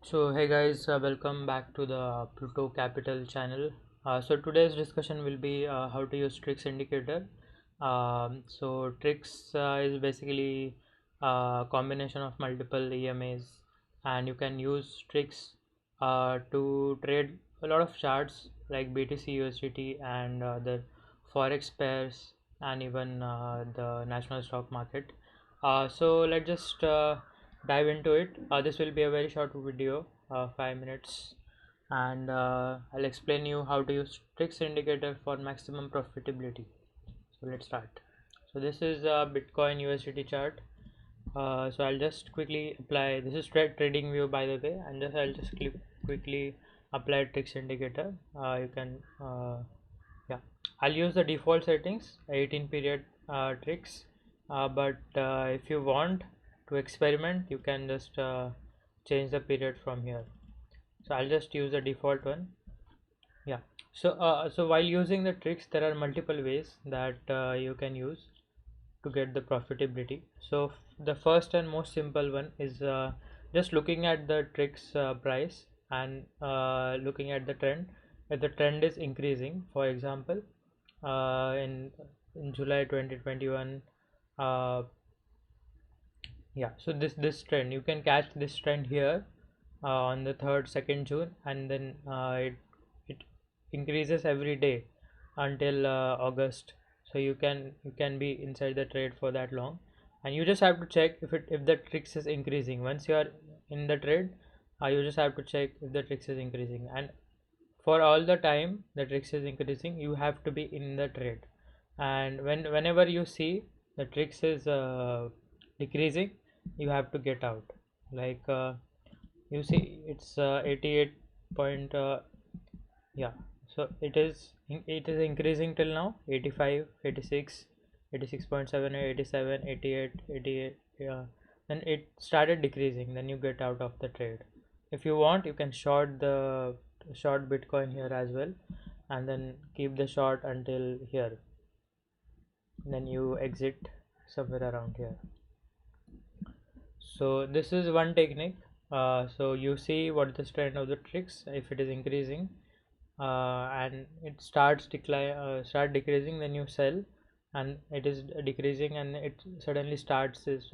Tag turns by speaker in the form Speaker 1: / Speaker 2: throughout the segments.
Speaker 1: So hey guys, welcome back to the Pluto Capital channel. So today's discussion will be how to use TRIX indicator. So TRIX is basically a combination of multiple EMAs, and you can use TRIX to trade a lot of charts like BTCUSDT and the forex pairs and even the national stock market. So let's just dive into it. This will be a very short video, 5 minutes, and I'll explain you how to use TRIX indicator for maximum profitability. So let's start. So this is a Bitcoin USDT chart. So I'll just quickly apply. This is trading view, by the way, and I'll just quickly apply TRIX indicator. You can yeah, I'll use the default settings 18 period tricks, but if you want to experiment you can just change the period from here. So I'll just use the default one. Yeah, so while using the tricks there are multiple ways that you can use to get the profitability. So the first and most simple one is just looking at the tricks price and looking at the trend. If the trend is increasing, for example, in July 2021, uh, yeah, so this trend you can catch this trend here on the 2nd June, and then it increases every day until August. So you can be inside the trade for that long, and you just have to check if the tricks is increasing. Once you are in the trade, you just have to check if the tricks is increasing, and for all the time the tricks is increasing you have to be in the trade. And whenever you see the tricks is decreasing, you have to get out. Like you see it's 88 point yeah, so it is increasing till now 85, 86, 86.7, 87, 88, 88. Yeah, then it started decreasing, then you get out of the trade. If you want you can short Bitcoin here as well, and then keep the short until here, then you exit somewhere around here. So this is one technique. So you see what the trend of the tricks. If it is increasing and it start decreasing, then you sell, and it is decreasing and it suddenly changes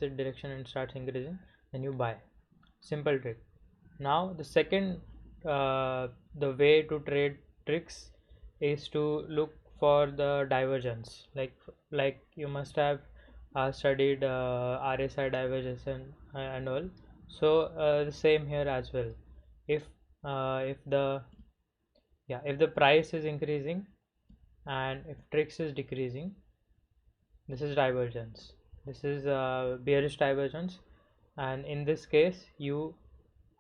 Speaker 1: its direction and starts increasing, then you buy. Simple trick. Now the second the way to trade tricks is to look for the divergence. Like you must have studied RSI divergence and all. So the same here as well. If the price is increasing and if tricks is decreasing, this is divergence. This is bearish divergence, and in this case you,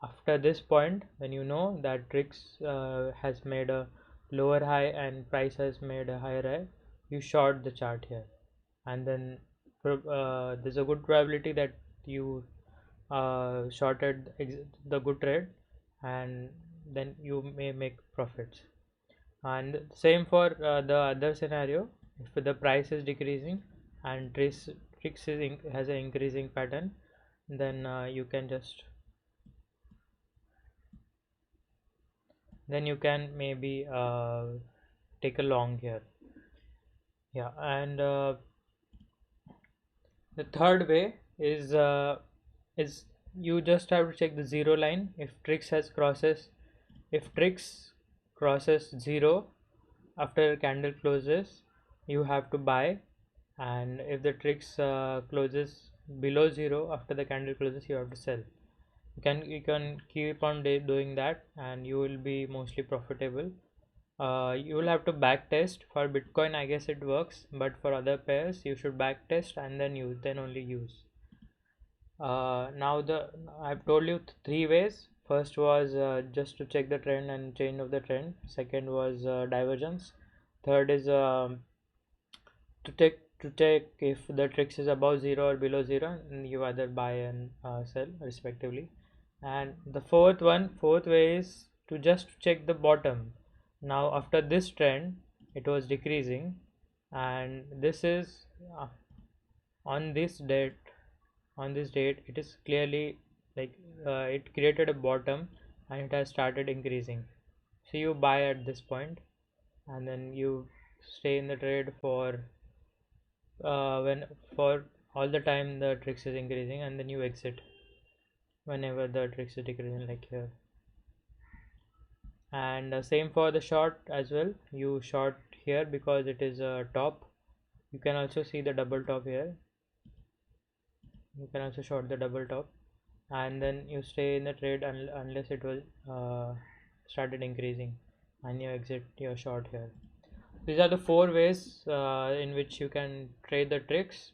Speaker 1: after this point, when you know that tricks has made a lower high and price has made a higher high, you short the chart here, and then there's a good probability that you shorted the good trade, and then you may make profits. And same for the other scenario. If the price is decreasing and tricks has an increasing pattern, then you can maybe take a long here. Yeah, and the third way is you just have to check the zero line. If tricks crosses zero after candle closes, you have to buy, and if the tricks closes below zero after the candle closes, you have to sell. You can keep on doing that, and you will be mostly profitable. You will have to back test. For Bitcoin I guess it works, but for other pairs you should back test and then only use. Now I've told you three ways. First was just to check the trend and change of the trend. Second was divergence. Third is to check if the tricks is above zero or below zero, and you either buy and sell respectively. And the fourth way is to just check the bottom. Now after this trend it was decreasing, and this is on this date it is clearly like it created a bottom and it has started increasing. So you buy at this point and then you stay in the trade when for all the time the TRIX is increasing, and then you exit whenever the TRIX is decreasing, like here. And same for the short as well. You short here because it is a top. You can also see the double top here. You can also short the double top, and then you stay in the trade unless it will started increasing, and you exit your short here. These are the four ways in which you can trade the TRIX,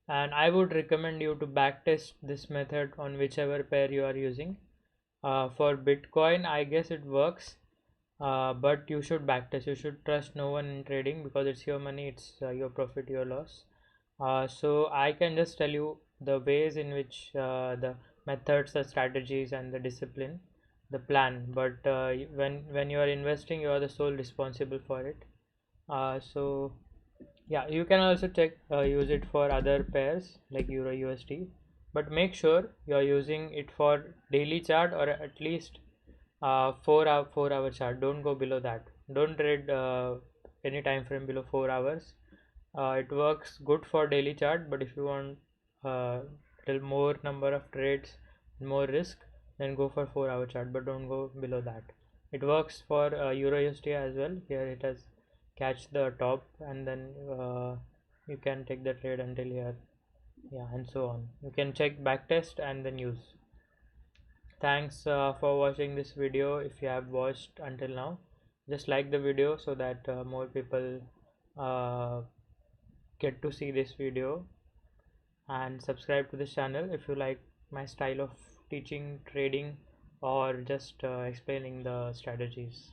Speaker 1: and I would recommend you to backtest this method on whichever pair you are using. For Bitcoin, I guess it works, but you should backtest. You should trust no one in trading because it's your money, it's your profit, your loss. So I can just tell you the ways in which the methods, the strategies, and the discipline, the plan. But when you are investing, you are the sole responsible for it. So yeah, you can also check use it for other pairs like Euro USD, but make sure you are using it for daily chart or at least 4 hour chart. Don't go below that. Don't trade any time frame below 4 hours. It works good for daily chart, but if you want little more number of trades, more risk, then go for 4 hour chart, but don't go below that. It works for Euro USD as well. Here it has catch the top, and then you can take the trade until here, yeah, and so on. You can check backtest and then use. Thanks for watching this video. If you have watched until now, just like the video so that more people uh, get to see this video, and subscribe to this channel if you like my style of teaching trading or just explaining the strategies.